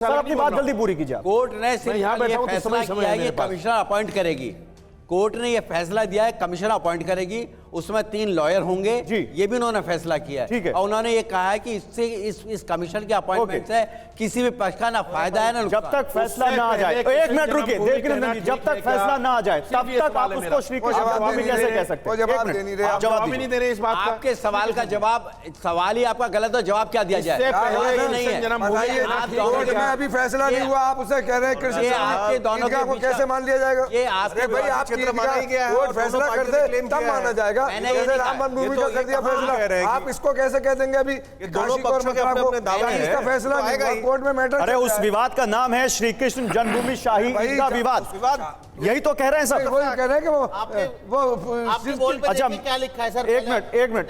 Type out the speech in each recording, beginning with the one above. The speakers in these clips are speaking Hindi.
सर अपनी बात जल्दी पूरी कीजिए। कोर्ट ने सिर्फ यहाँ बैठा हूं तो फैसला समय किया है है कि कमिश्नर अपॉइंट करेगी। कोर्ट ने ये फैसला दिया है कमिश्नर अपॉइंट करेगी, उसमें 3 लॉयर होंगे जी, ये भी उन्होंने फैसला किया है। और उन्होंने ये कहा है कि इससे इस कमिश्नर के अपॉइंटमेंट से किसी भी पक्ष का ना फायदा है ना जब तक फैसला ना आ जाए। एक मिनट रुकिए देवकीनंदन जी, जब तक फैसला ना आ जाए तब तक आप उसको श्री कृष्ण जन्मभूमि कैसे कह सकते हैं? जवाब ही नहीं दे रहे इस बात का। आपके सवाल का जवाब, सवाल ही आपका गलत है, जवाब क्या दिया जाए? अभी फैसला नहीं हुआ, आप उसे कह रहे हैं कृष्ण आपके दोनों को कैसे मान लिया जाएगा? ये आपके भाई आप कोर्ट फैसला कर दे तब माना जाएगा। जैसे राम जन्मभूमि का कर दिया फैसला, आप इसको कैसे कह देंगे? अभी काशी और मथुरा को इसका फैसला कोर्ट में मैटर। अरे उस विवाद का नाम है श्री कृष्ण जन्मभूमि शाही ईदगाह विवाद, यही तो कह रहे हैं सब। वही कह रहे हैं कि वो अच्छा क्या लिखा है सर? एक मिनट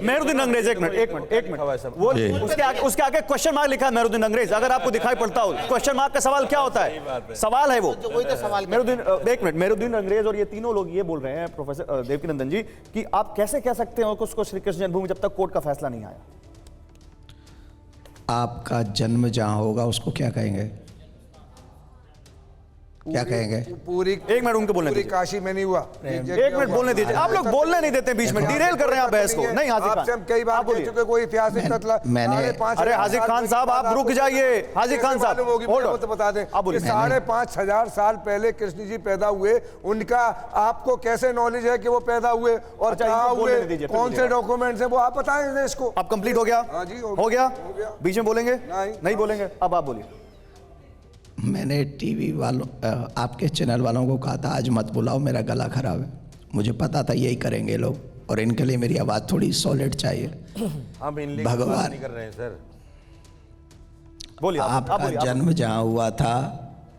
मेहरुद्दीन अंग्रेज, एक मिनट वो उसके आगे क्वेश्चन मार्क लिखा है मेहरुद्दीन अंग्रेज, अगर आपको दिखाई पड़ता हो क्वेश्चन मार्क का सवाल क्या होता है? सवाल है वो, वही तो सवाल। मेहरुद्दीन अंग्रेज और ये तीनों लोग ये बोल रहे हैं प्रोफेसर देवकीनंदन जी कि आप कैसे कह सकते हो कि उसको श्री कृष्ण जन्मभूमि जब तक कोर्ट का फैसला नहीं आया। आपका जन्म जहां होगा उसको क्या कहेंगे? क्या कहेंगे? पूरी एक मिनट उनको बोलने दीजिए। काशी में नहीं हुआ, एक मिनट बोलने दीजिए। आप लोग बोलने नहीं देते, बीच में डिरेल कर रहे हैं आप बहस को। नहीं हाजिर खान, कई बार बोल चुके, कोई ऐतिहासिक तथ्य मैंने अरे हाजिर खान साहब आप रुक जाइए। हाजिर खान साहब तो बता दें, 5,500 साल पहले कृष्ण जी पैदा हुए, उनका आपको कैसे नॉलेज है कि वो पैदा हुए और कहाँ हुए, कौन से डॉक्यूमेंट्स है, वो आप बताएं इसको। अब कंप्लीट हो गया? हाँ जी हो गया। बीच में बोलेंगे? नहीं बोलेंगे। अब आप बोलिए। मैंने टीवी वालों आपके चैनल वालों को कहा था आज मत बुलाओ, मेरा गला खराब है। मुझे पता था यही करेंगे लोग, और इनके लिए मेरी आवाज़ थोड़ी सॉलिड चाहिए। भगवान कर रहे हैं सर, बोलिए। आपका जन्म जहाँ हुआ था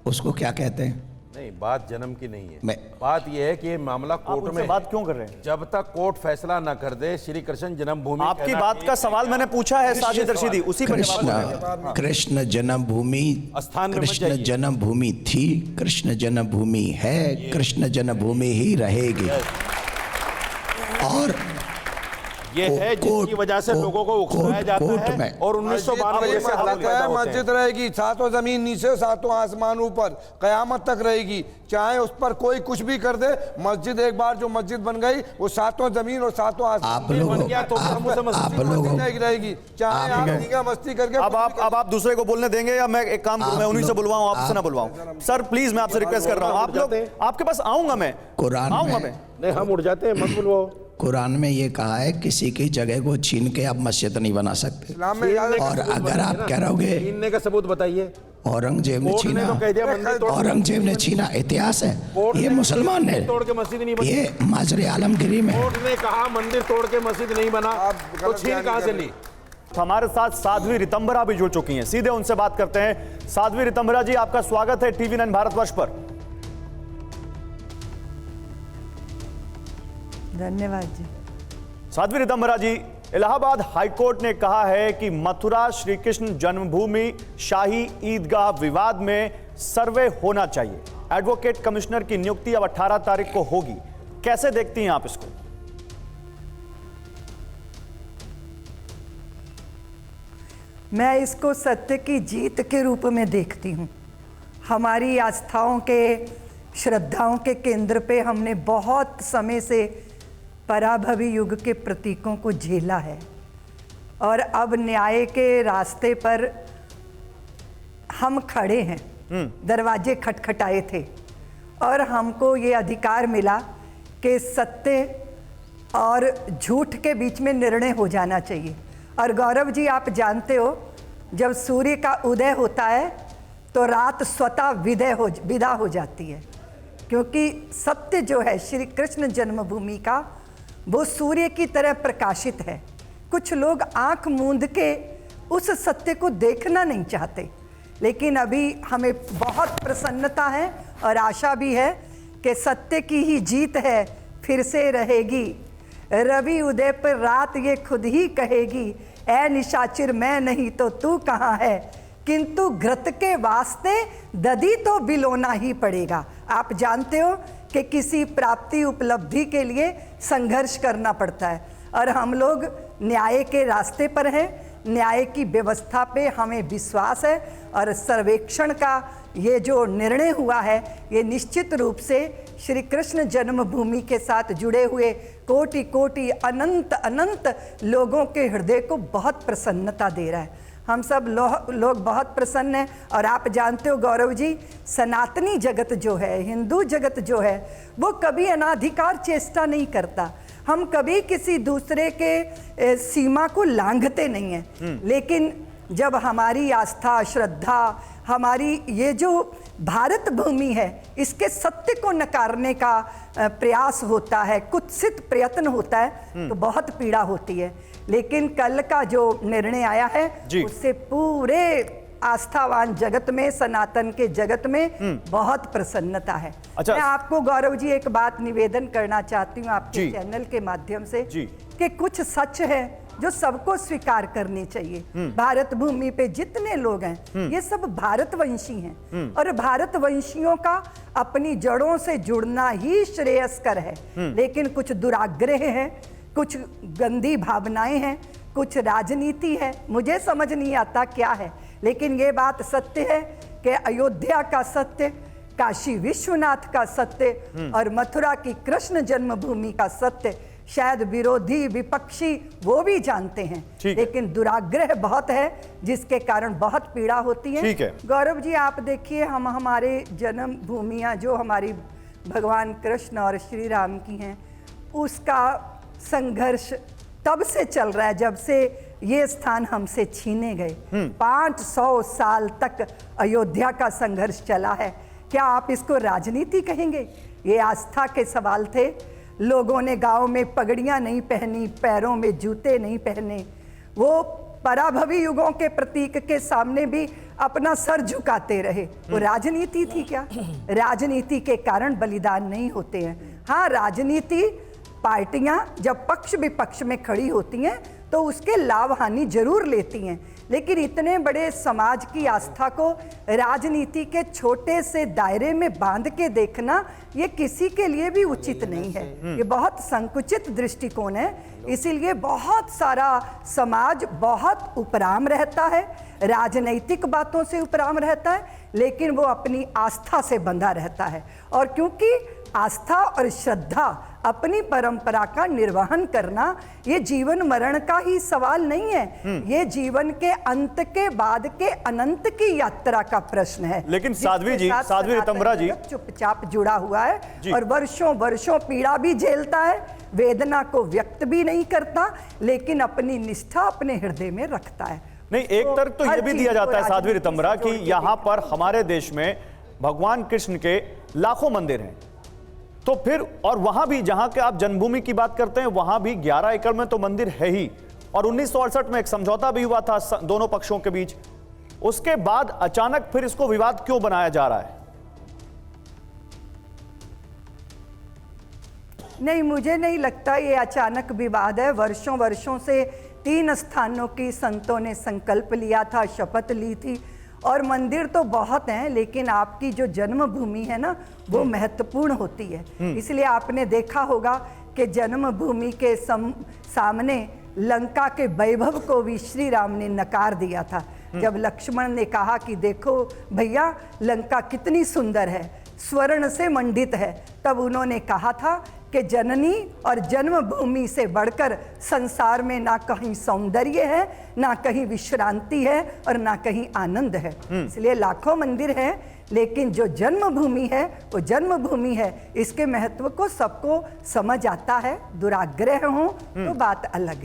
उसको क्या कहते हैं? नहीं, बात जन्म की नहीं है। मैं बात यह है कि ये मामला कोर्ट में बात क्यों कर रहे हैं? जब तक कोर्ट फैसला न कर दे श्री कृष्ण जन्मभूमि। आपकी बात का सवाल मैंने पूछा है साजिद रशीदी, उसी पर कृष्ण जन्मभूमि, कृष्ण जन्मभूमि थी, कृष्ण जन्मभूमि है, कृष्ण जन्मभूमि ही रहेगी। और ये है जिसकी वजह से लोगों को उकसाया जाता है। और 1992 से मस्जिद रहेगी, सातों जमीन नीचे सातों आसमान ऊपर, कयामत तक रहेगी। चाहे उस पर कोई कुछ भी कर दे, मस्जिद एक बार जो मस्जिद बन गई वो सातों जमीन और सातों आसमान बन गया तो रहेगी। चाहे आप मस्ती करके। अब आप दूसरे को बोलने देंगे या मैं एक काम करूं, मैं उन्हीं से बुलवाऊं, आपसे ना बुलवाऊं? सर प्लीज मैं आपसे रिक्वेस्ट कर रहा हूं, आप लोग आपके पास आऊंगा मैं, कुरान आऊंगा में नहीं, हम उड़ जाते हैं, मत बुलवाओ। कुरान में ये कहा है किसी की जगह को छीन के आप मस्जिद नहीं बना सकते। और अगर आप कह रहोगे छीनने का सबूत बताइए। औरंगजेब ने छीना, औरंगजेब ने छीना, इतिहास है। ये मुसलमान ने तोड़ के मस्जिद नहीं बनी, ये माजरे आलमगिरी में कोर्ट ने कहा मंदिर तोड़ के मस्जिद नहीं बना, तो छीन कहां से ली? हमारे साथ साध्वी रितंबरा भी जुड़ चुकी हैं, सीधे उनसे बात करते हैं। साध्वी रितंबरा जी, आपका स्वागत है TV9 भारतवर्ष पर। धन्यवाद जी। साध्वी रितंबरा जी, इलाहाबाद हाईकोर्ट ने कहा है कि मथुरा श्री कृष्ण जन्मभूमि शाही ईदगाह विवाद में सर्वे होना चाहिए। एडवोकेट कमिश्नर की नियुक्ति अब 18 तारीख को होगी। कैसे देखती हैं आप इसको? मैं इसको सत्य की जीत के रूप में देखती हूँ। हमारी आस्थाओं के, श्रद्धाओं के केंद्र पे हमने बहुत समय से पराभवी युग के प्रतीकों को झेला है, और अब न्याय के रास्ते पर हम खड़े हैं। दरवाजे खटखटाए थे और हमको ये अधिकार मिला कि सत्य और झूठ के बीच में निर्णय हो जाना चाहिए। और गौरव जी, आप जानते हो जब सूर्य का उदय होता है तो रात स्वतः विदा हो जाती है, क्योंकि सत्य जो है श्री कृष्ण जन्मभूमि का वो सूर्य की तरह प्रकाशित है। कुछ लोग आंख मूंद के उस सत्य को देखना नहीं चाहते, लेकिन अभी हमें बहुत प्रसन्नता है और आशा भी है कि सत्य की ही जीत है, फिर से रहेगी। रवि उदय पर रात ये खुद ही कहेगी, ऐ निशाचर मैं नहीं तो तू कहाँ है, किंतु घृत के वास्ते दधी तो बिलोना ही पड़ेगा। आप जानते हो कि किसी प्राप्ति उपलब्धि के लिए संघर्ष करना पड़ता है, और हम लोग न्याय के रास्ते पर हैं। न्याय की व्यवस्था पे हमें विश्वास है और सर्वेक्षण का ये जो निर्णय हुआ है ये निश्चित रूप से श्री कृष्ण जन्मभूमि के साथ जुड़े हुए कोटि कोटि अनंत अनंत लोगों के हृदय को बहुत प्रसन्नता दे रहा है। हम सब लोग बहुत प्रसन्न हैं। और आप जानते हो गौरव जी, सनातनी जगत जो है, हिंदू जगत जो है, वो कभी अनाधिकार चेष्टा नहीं करता। हम कभी किसी दूसरे के सीमा को लांघते नहीं हैं। लेकिन जब हमारी आस्था, श्रद्धा, हमारी ये जो भारत भूमि है, इसके सत्य को नकारने का प्रयास होता है, कुत्सित प्रयत्न होता है, तो बहुत पीड़ा होती है। लेकिन कल का जो निर्णय आया है उससे पूरे आस्थावान जगत में, सनातन के जगत में बहुत प्रसन्नता है। मैं आपको गौरव जी एक बात निवेदन करना चाहती हूँ आपके चैनल के माध्यम से कि कुछ सच है जो सबको स्वीकार करनी चाहिए। भारत भूमि पे जितने लोग हैं ये सब भारतवंशी हैं और भारतवंशियों का अपनी जड़ों से जुड़ना ही श्रेयस्कर है। लेकिन कुछ दुराग्रह है, कुछ गंदी भावनाएं हैं, कुछ राजनीति है, मुझे समझ नहीं आता क्या है। लेकिन ये बात सत्य है कि अयोध्या का सत्य, काशी विश्वनाथ का सत्य और मथुरा की कृष्ण जन्मभूमि का सत्य शायद विरोधी विपक्षी वो भी जानते हैं, लेकिन दुराग्रह बहुत है जिसके कारण बहुत पीड़ा होती है। गौरव जी आप देखिए, हम हमारे जन्म भूमियाँ जो हमारी भगवान कृष्ण और श्री राम की हैं, उसका संघर्ष तब से चल रहा है जब से ये स्थान हमसे छीने गए। 500 साल तक अयोध्या का संघर्ष चला है। क्या आप इसको राजनीति कहेंगे? ये आस्था के सवाल थे। लोगों ने गांव में पगड़ियां नहीं पहनी, पैरों में जूते नहीं पहने, वो पराभवी युगों के प्रतीक के सामने भी अपना सर झुकाते रहे। वो राजनीति थी क्या? राजनीति के कारण बलिदान नहीं होते हैं। हाँ, राजनीति पार्टियां जब पक्ष विपक्ष में खड़ी होती हैं तो उसके लाभ हानि जरूर लेती हैं, लेकिन इतने बड़े समाज की आस्था को राजनीति के छोटे से दायरे में बांध के देखना ये किसी के लिए भी उचित नहीं है। ये बहुत संकुचित दृष्टिकोण है। इसीलिए बहुत सारा समाज बहुत उपराम रहता है, राजनैतिक बातों से उपराम रहता है, लेकिन वो अपनी आस्था से बंधा रहता है। और क्योंकि आस्था और श्रद्धा, अपनी परंपरा का निर्वहन करना ये जीवन मरण का ही सवाल नहीं है, ये जीवन के अंत के बाद के अनंत की यात्रा का प्रश्न है। लेकिन साध्वी जी, साध्वी रितंबरा जी चुपचाप जुड़ा हुआ है और वर्षों वर्षों पीड़ा भी झेलता है, वेदना को व्यक्त भी नहीं करता, लेकिन अपनी निष्ठा अपने हृदय में रखता है। नहीं, एक तर्क तो ये भी दिया जाता है साध्वी रितंबरा कि यहाँ पर हमारे देश में भगवान कृष्ण के लाखों मंदिर हैं, तो फिर और वहां भी जहां के आप जन्मभूमि की बात करते हैं वहां भी 11 एकड़ में तो मंदिर है ही, और 1968 में एक समझौता भी हुआ था दोनों पक्षों के बीच। उसके बाद अचानक फिर इसको विवाद क्यों बनाया जा रहा है? नहीं, मुझे नहीं लगता ये अचानक विवाद है। वर्षों वर्षों से 3 स्थानों की संतों ने संकल्प लिया था, शपथ ली थी, और मंदिर तो बहुत हैं, लेकिन आपकी जो जन्मभूमि है ना वो महत्वपूर्ण होती है। इसलिए आपने देखा होगा कि जन्मभूमि के सामने लंका के वैभव को भी श्री राम ने नकार दिया था। जब लक्ष्मण ने कहा कि देखो भैया लंका कितनी सुंदर है, स्वर्ण से मंडित है, तब उन्होंने कहा था कि जननी और जन्मभूमि से बढ़कर संसार में ना कहीं सौंदर्य है, ना कहीं विश्रांति है और ना कहीं आनंद है। इसलिए लाखों मंदिर हैं, लेकिन जो जन्मभूमि है वो जन्मभूमि है। इसके महत्व को सबको समझ आता है। दुराग्रह हो तो बात अलग है।